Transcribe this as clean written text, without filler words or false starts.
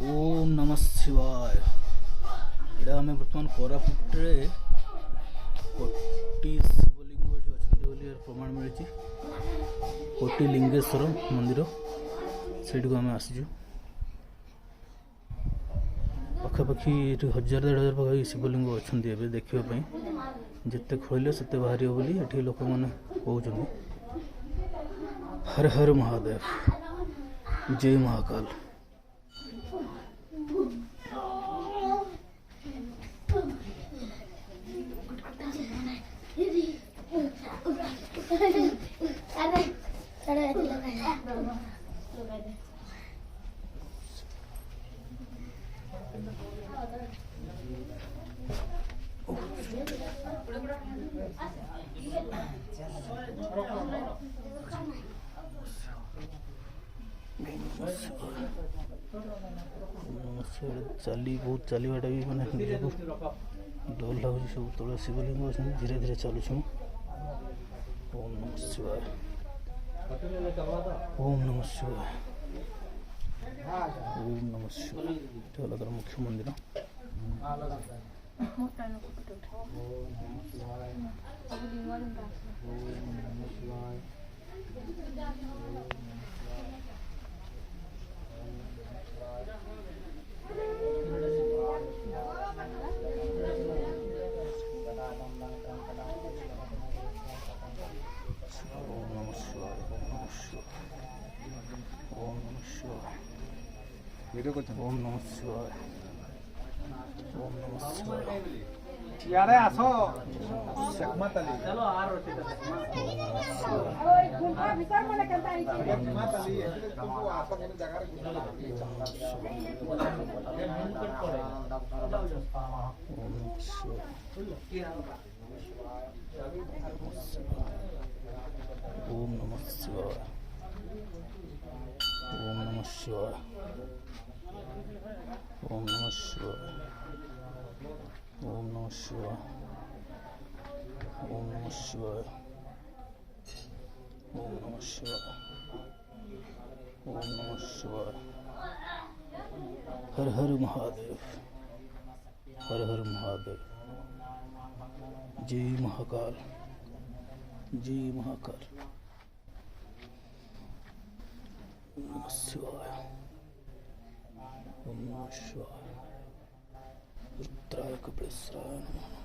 ओम नमः शिवाय। एटा आम बर्तमान कोरापुटे कोटी शिवलिंग ये अच्छा प्रमाण मिली। कोटी लिंगेश्वर मंदिर से आम आसीचु। पखापाखि 1000-1500 पाखा शिवलिंग अच्छा देखापी जिते खोले से बाहर बोली ये लोक मैंने कहते। हर हर महादेव, जय महाकाल। चली बहुत चलवाटा भी मैंने निजक डर लगुच। सब तले शिवलिंग धीरे धीरे चलुँ। ओम नमः शिवाय, ओम नमः शिवाय, ओम नमः शिवाय। ये मुख्य मंदिर। ओम नमः शिवाय, ओम नमः शिवाय। यारे आसो सकमत अली चलो आ रोटी ओए गुंफा भीतर मने केनता आई सकमत अली एतले तुमको आसो कोन जगह रे गुंफा लगी ओम नमः शिवाय, ओम नमः शिवाय, ओम नमः शिवाय, ओम नमः शिवाय, ओम नमः शिवाय, ओम नमः शिवाय, ओम नमः शिवाय। हर हर महादेव, हर हर महादेव, जय महाकाल, जय महाकाल। ओम नमः शिवाय, ओम नमः शिवाय। रुद्राय कपिलेश्वराय नमः।